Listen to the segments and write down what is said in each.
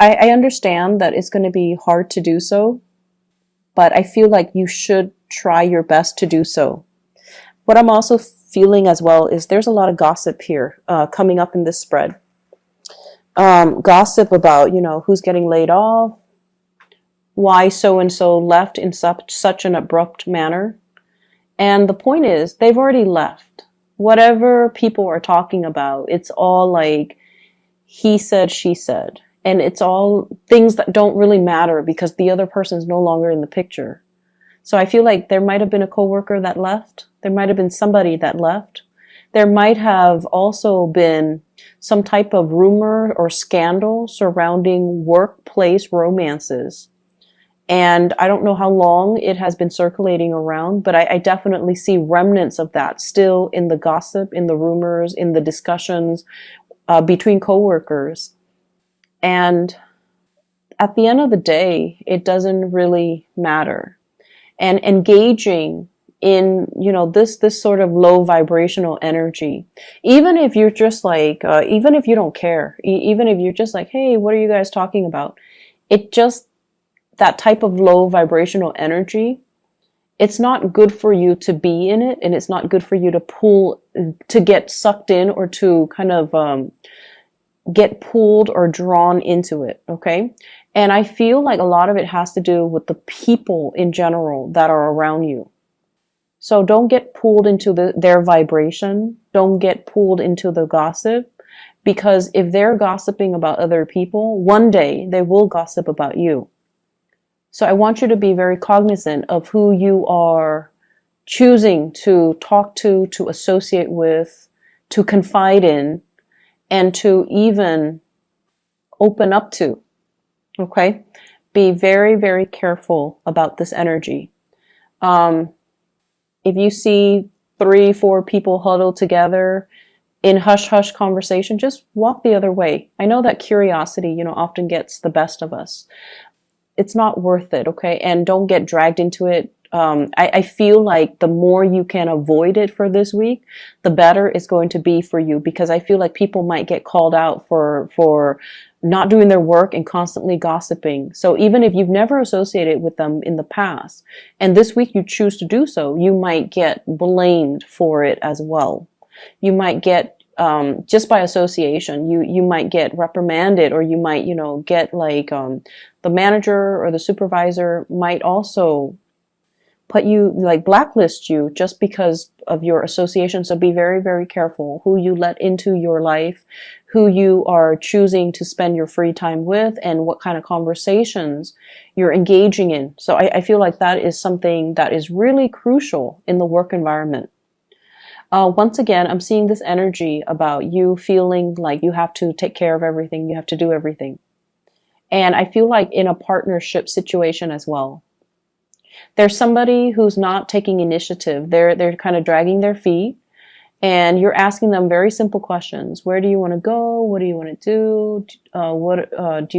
I understand that it's going to be hard to do so, but I feel like you should try your best to do so. What I'm also feeling as well is there's a lot of gossip here coming up in this spread. Gossip about, who's getting laid off, why so-and-so left in such an abrupt manner. And the point is, they've already left. Whatever people are talking about, it's all like he said, she said. And it's all things that don't really matter because the other person's no longer in the picture. So I feel like there might have been a coworker that left. There might have been somebody that left. There might have also been some type of rumor or scandal surrounding workplace romances. And I don't know how long it has been circulating around, but I definitely see remnants of that still in the gossip, in the rumors, in the discussions between coworkers. And at the end of the day, it doesn't really matter. And engaging in, this sort of low vibrational energy, even if you're just like, even if you don't care, even if you're just like, hey, what are you guys talking about? That type of low vibrational energy, it's not good for you to be in it, and it's not good for you to get sucked in or to kind of get pulled or drawn into it, okay? And I feel like a lot of it has to do with the people in general that are around you. So don't get pulled into their vibration. Don't get pulled into the gossip, because if they're gossiping about other people, one day they will gossip about you. So I want you to be very cognizant of who you are choosing to talk to associate with, to confide in, and to even open up to. Okay? Be very, very careful about this energy. If you see 3-4 people huddled together in hush-hush conversation, just walk the other way. I know that curiosity, often gets the best of us. It's not worth it, okay? And don't get dragged into it. I feel like the more you can avoid it for this week, the better it's going to be for you, because I feel like people might get called out for not doing their work and constantly gossiping. So even if you've never associated with them in the past, and this week you choose to do so, you might get blamed for it as well. You might get just by association, you might get reprimanded, or you might, get like, the manager or the supervisor might also put you, like, blacklist you just because of your association. So be very, very careful who you let into your life, who you are choosing to spend your free time with, and what kind of conversations you're engaging in. So I feel like that is something that is really crucial in the work environment. Once again, I'm seeing this energy about you feeling like you have to take care of everything, you have to do everything. And I feel like in a partnership situation as well, there's somebody who's not taking initiative. They're kind of dragging their feet, and you're asking them very simple questions. Where do you want to go? What do you want to do? What do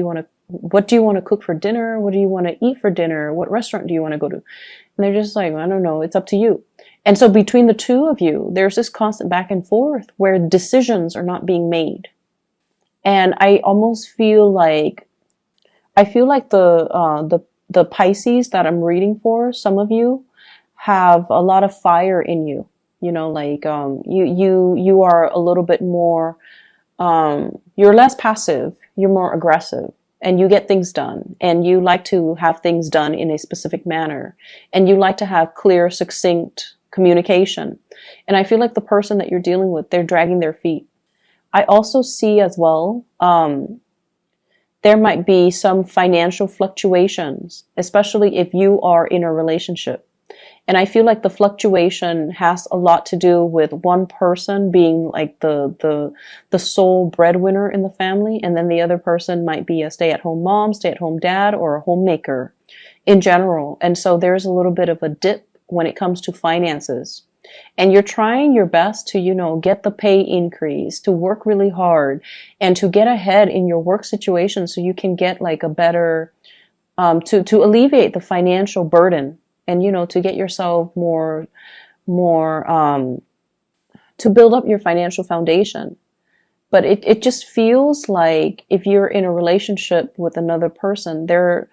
you want to cook for dinner? What do you want to eat for dinner? What restaurant do you want to go to? And they're just like, I don't know. It's up to you. And so between the two of you, there's this constant back and forth where decisions are not being made. And I almost feel like, the Pisces that I'm reading for, some of you have a lot of fire in you. You are a little bit more, you're less passive, you're more aggressive, and you get things done, and you like to have things done in a specific manner, and you like to have clear, succinct communication. And I feel like the person that you're dealing with, they're dragging their feet. I also see as well, there might be some financial fluctuations, especially if you are in a relationship. And I feel like the fluctuation has a lot to do with one person being like the sole breadwinner in the family, and then the other person might be a stay-at-home mom, stay-at-home dad, or a homemaker in general. And so there's a little bit of a dip when it comes to finances. And you're trying your best to, get the pay increase, to work really hard, and to get ahead in your work situation so you can get like a better, to alleviate the financial burden, and, to get yourself more, to build up your financial foundation. But it just feels like if you're in a relationship with another person, they're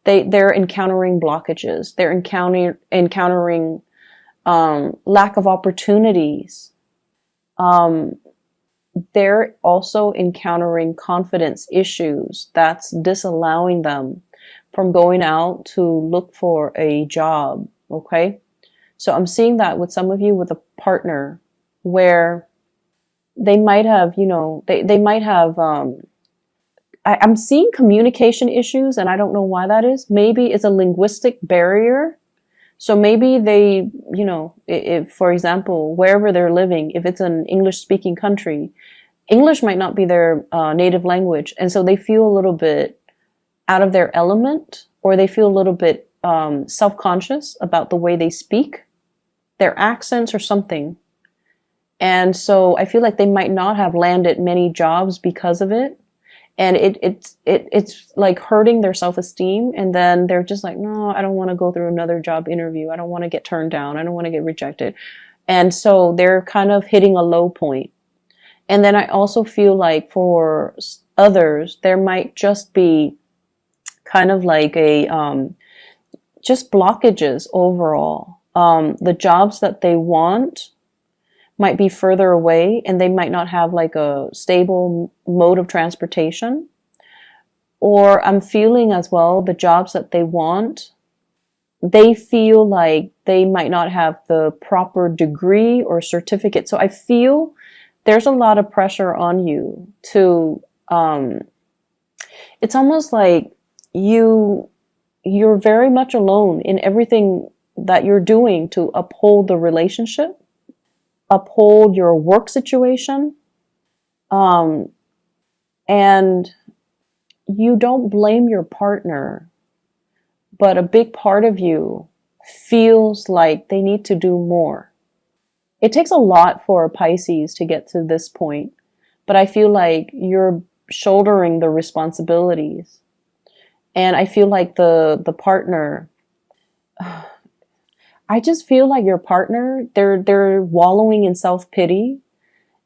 encountering blockages. They're encountering lack of opportunities. They're also encountering confidence issues that's disallowing them from going out to look for a job. Okay. So I'm seeing that with some of you with a partner where they might have, they might have, I'm seeing communication issues, and I don't know why that is. Maybe it's a linguistic barrier. So maybe they, if, for example, wherever they're living, if it's an English speaking country, English might not be their native language. And so they feel a little bit out of their element, or they feel a little bit self-conscious about the way they speak, their accents or something. And so I feel like they might not have landed many jobs because of it. And it's like hurting their self-esteem. And then they're just like, no, I don't want to go through another job interview. I don't want to get turned down. I don't want to get rejected. And so they're kind of hitting a low point. And then I also feel like for others, there might just be kind of like just blockages overall. The jobs that they want might be further away, and they might not have like a stable mode of transportation. Or I'm feeling as well, the jobs that they want, they feel like they might not have the proper degree or certificate. So I feel there's a lot of pressure on you to, it's almost like you're very much alone in everything that you're doing to uphold the relationship, uphold your work situation, and you don't blame your partner, but a big part of you feels like they need to do more. It takes a lot for a Pisces to get to this point, but I feel like you're shouldering the responsibilities. And I feel like the partner, I just feel like your partner, they're wallowing in self-pity,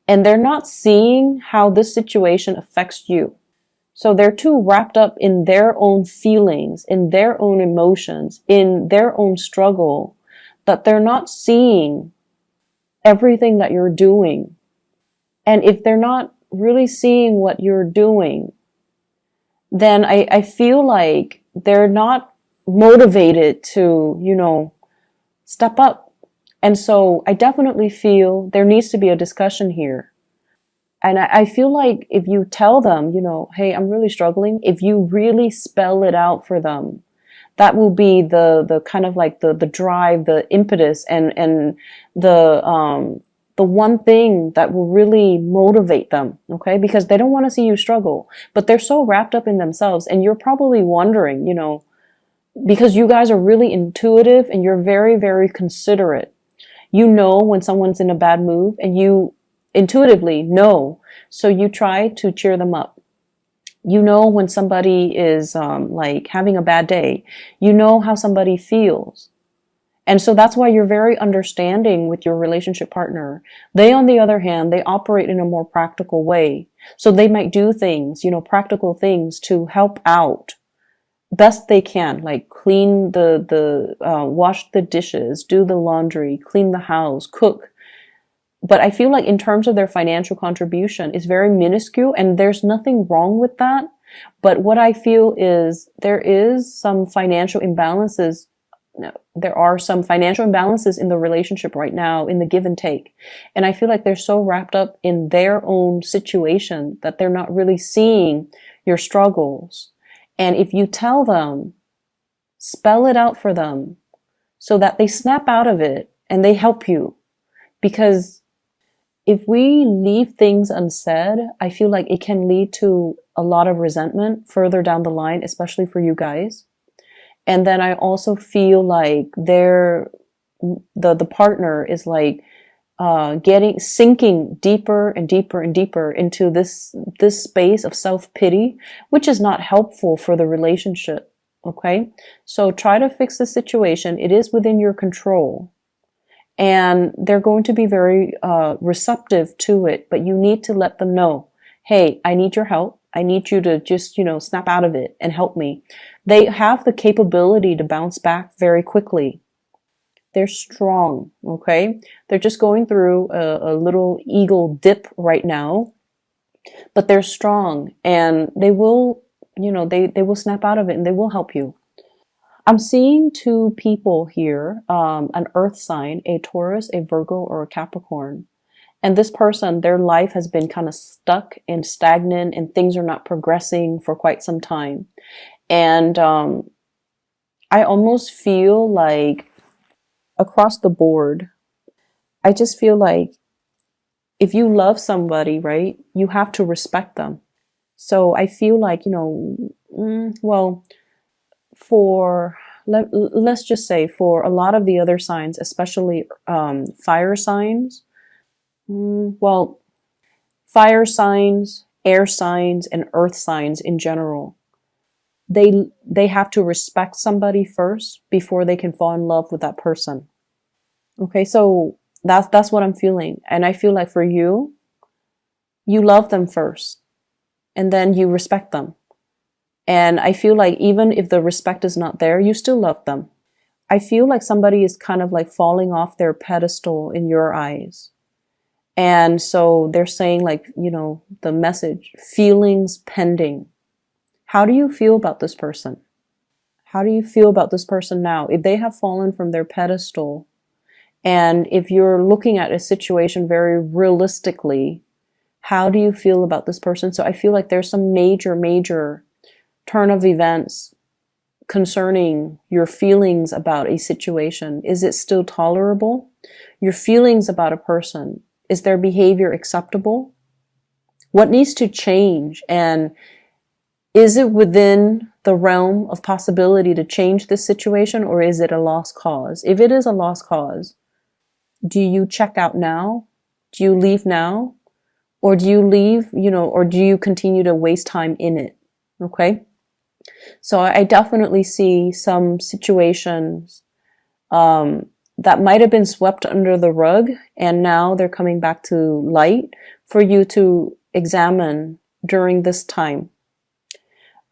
and they're not seeing how this situation affects you. So they're too wrapped up in their own feelings, in their own emotions, in their own struggle, that they're not seeing everything that you're doing. And if they're not really seeing what you're doing, then I feel like they're not motivated to, step up. And so I definitely feel there needs to be a discussion here. And I feel like if you tell them, hey, I'm really struggling, if you really spell it out for them, that will be the kind of like the drive, the impetus, and the one thing that will really motivate them, okay? Because they don't want to see you struggle, but they're so wrapped up in themselves. And you're probably wondering, because you guys are really intuitive and you're very, very considerate. You know when someone's in a bad mood, and you intuitively know. So you try to cheer them up. You know when somebody is like having a bad day. You know how somebody feels. And so that's why you're very understanding with your relationship partner. They, on the other hand, they operate in a more practical way. So they might do things, practical things to help out best they can, like clean wash the dishes, do the laundry, clean the house, cook. But I feel like in terms of their financial contribution, it's very minuscule, and there's nothing wrong with that. But what I feel is there are some financial imbalances in the relationship right now, in the give and take. And I feel like they're so wrapped up in their own situation that they're not really seeing your struggles. And if you tell them, spell it out for them so that they snap out of it and they help you. Because if we leave things unsaid, I feel like it can lead to a lot of resentment further down the line, especially for you guys. And then I also feel like the partner is like sinking deeper and deeper and deeper into this space of self-pity, which is not helpful for the relationship. Okay, so try to fix the situation. It is within your control, and they're going to be very receptive to it, but you need to let them know hey, I need your help. I need you to just, snap out of it and help me. They have the capability to bounce back very quickly. They're strong, okay? They're just going through a little eagle dip right now, but they're strong and they will, they will snap out of it and they will help you. I'm seeing two people here, an earth sign, a Taurus, a Virgo, or a Capricorn. And this person, their life has been kind of stuck and stagnant and things are not progressing for quite some time. And I almost feel like across the board, I just feel like if you love somebody, right, you have to respect them. So I feel like, well, let's just say for a lot of the other signs, especially fire signs, well, fire signs, air signs, and earth signs in general, they have to respect somebody first before they can fall in love with that person. Okay, so that's what I'm feeling. And I feel like for you, you love them first and then you respect them. And I feel like even if the respect is not there, you still love them. I feel like somebody is kind of like falling off their pedestal in your eyes. And so they're saying like, the message, feelings pending. How do you feel about this person? How do you feel about this person now? If they have fallen from their pedestal, and if you're looking at a situation very realistically, how do you feel about this person? So I feel like there's some major turn of events concerning your feelings about a situation. Is it still tolerable? Your feelings about a person. Is their behavior acceptable? What needs to change? And is it within the realm of possibility to change this situation, or is it a lost cause? If it is a lost cause, do you check out now? Do you leave now? Or do you leave, or do you continue to waste time in it? Okay? So I definitely see some situations that might have been swept under the rug and now they're coming back to light for you to examine during this time.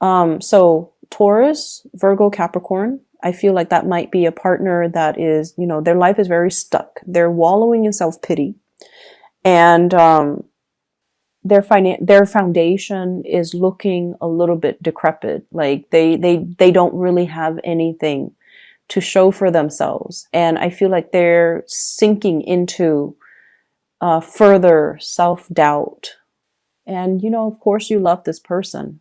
So Taurus, Virgo, Capricorn, I feel like that might be a partner that is, their life is very stuck. They're wallowing in self-pity and their foundation is looking a little bit decrepit. Like they don't really have anything to show for themselves. And I feel like they're sinking into further self-doubt. And, of course you love this person,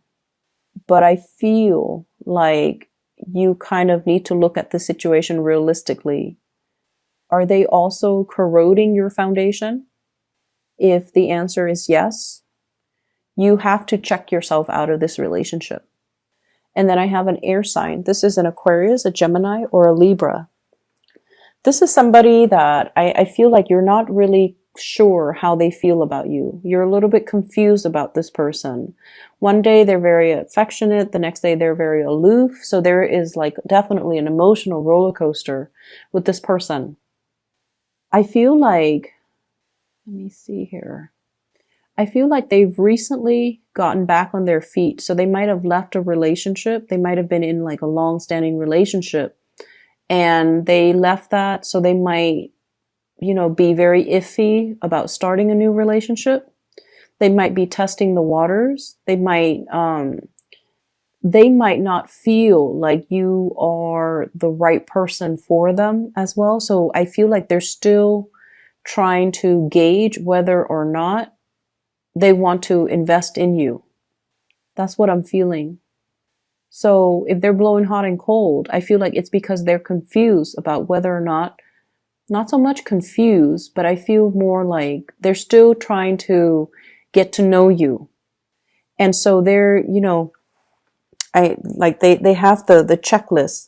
but I feel like you kind of need to look at the situation realistically. Are they also corroding your foundation? If the answer is yes, you have to check yourself out of this relationship. And then I have an air sign. This is an Aquarius, a Gemini, or a Libra. This is somebody that I feel like you're not really sure how they feel about you. You're a little bit confused about this person. One day they're very affectionate, the next day they're very aloof. So there is like definitely an emotional roller coaster with this person. I feel like, let me see here. I feel like they've recently gotten back on their feet. So they might have left a relationship. They might have been in like a long-standing relationship and they left that. So they might, be very iffy about starting a new relationship. They might be testing the waters. They might not feel like you are the right person for them as well. So I feel like they're still trying to gauge whether or not they want to invest in you. That's what I'm feeling. So if they're blowing hot and cold, I feel like it's because they're confused about whether or not so much confused, but I feel more like they're still trying to get to know you. And so they're, they have the checklist.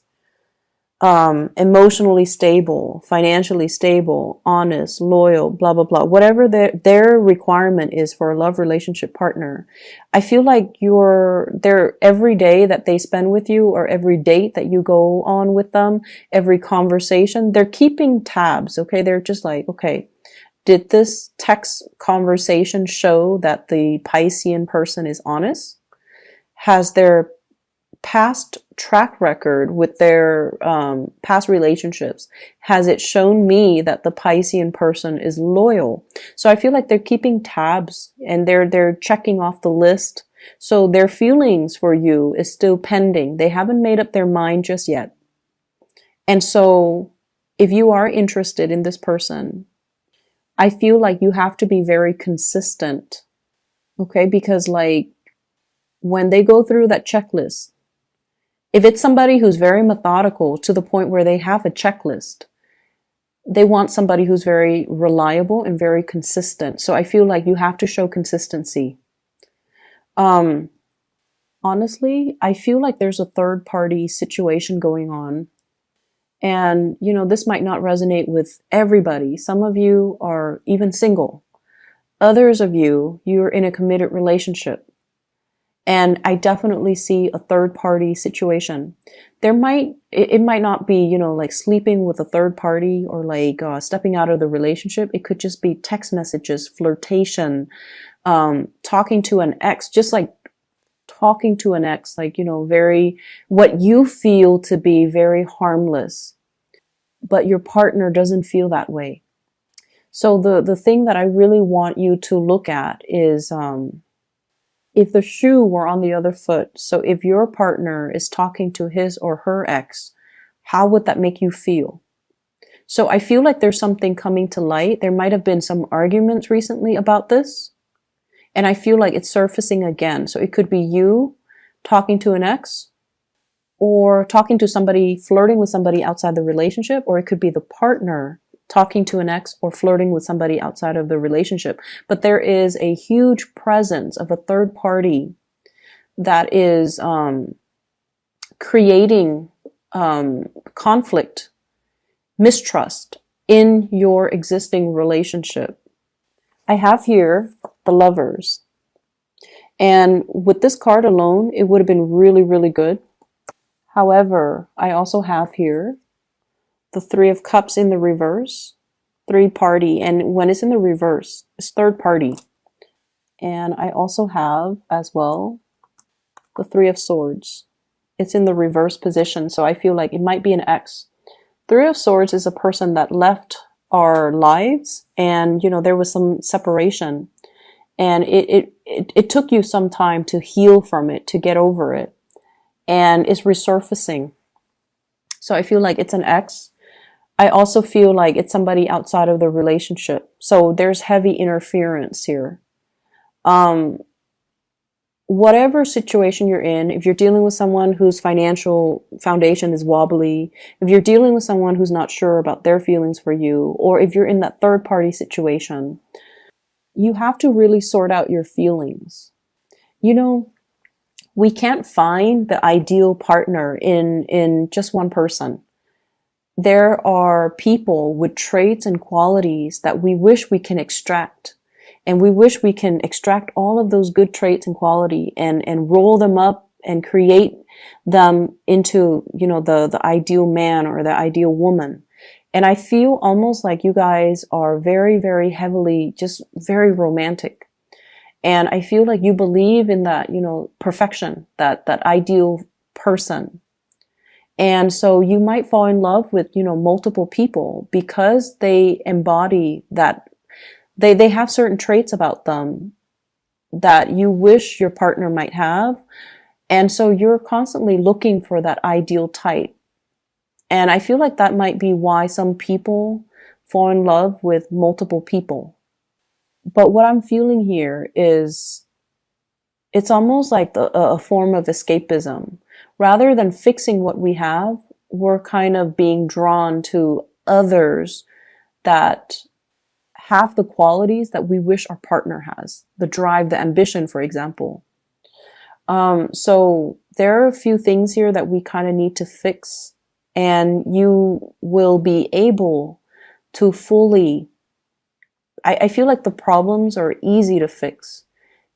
Emotionally stable, financially stable, honest, loyal, blah, blah, blah. Whatever their requirement is for a love relationship partner. I feel like their every day that they spend with you or every date that you go on with them, every conversation, they're keeping tabs. Okay. They're just like, okay, Did this text conversation show that the Piscean person is honest? Has their past track record with their past relationships, has it shown me that the Piscean person is loyal? So I feel like they're keeping tabs and they're checking off the list. So their feelings for you is still pending. They haven't made up their mind just yet. And so if you are interested in this person, I feel like you have to be very consistent. Okay? Because like when they go through that checklist, if it's somebody who's very methodical to the point where they have a checklist, they want somebody who's very reliable and very consistent. So I feel like you have to show consistency. Honestly, I feel like there's a third party situation going on. And, you know, this might not resonate with everybody. Some of you are even single. Others of you, you're in a committed relationship. And I definitely see a third party situation. It might not be, you know, like sleeping with a third party or like stepping out of the relationship. It could just be text messages, flirtation, talking to an ex, just like talking to an ex, like, you know, what you feel to be very harmless, but your partner doesn't feel that way. So the thing that I really want you to look at is, if the shoe were on the other foot, so if your partner is talking to his or her ex, how would that make you feel? So I feel like there's something coming to light. There might have been some arguments recently about this, and I feel like it's surfacing again. So it could be you talking to an ex, or talking to somebody, flirting with somebody outside the relationship, or it could be the partner talking to an ex or flirting with somebody outside of the relationship. But there is a huge presence of a third party that is creating conflict, mistrust in your existing relationship. I have here the Lovers. And with this card alone, it would have been really, really good. However, I also have here the Three of Cups in the reverse, third party. And when it's in the reverse, it's third party. And I also have as well the Three of Swords. It's in the reverse position. So I feel like it might be an ex. Three of Swords is a person that left our lives, and, you know, there was some separation, and it took you some time to heal from it, to get over it, and it's resurfacing. So I feel like it's an ex. I also feel like it's somebody outside of the relationship. So there's heavy interference here. Whatever situation you're in, if you're dealing with someone whose financial foundation is wobbly, if you're dealing with someone who's not sure about their feelings for you, or if you're in that third party situation, you have to really sort out your feelings. You know, we can't find the ideal partner in just one person. There are people with traits and qualities that we wish we can extract. And we wish we can extract all of those good traits and quality and roll them up and create them into, you know, the ideal man or the ideal woman. And I feel almost like you guys are very, very heavily, just very romantic. And I feel like you believe in that, you know, perfection, that ideal person. And so you might fall in love with, you know, multiple people because they embody that. They have certain traits about them that you wish your partner might have. And so you're constantly looking for that ideal type. And I feel like that might be why some people fall in love with multiple people. But what I'm feeling here is it's almost like a form of escapism. Rather than fixing what we have, we're kind of being drawn to others that have the qualities that we wish our partner has. The drive, the ambition, for example. So there are a few things here that we kind of need to fix, and you will be able to fully, I feel like the problems are easy to fix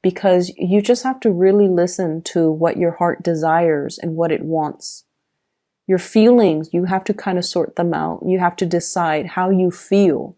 because you just have to really listen to what your heart desires and what it wants. Your feelings, you have to kind of sort them out. You have to decide how you feel.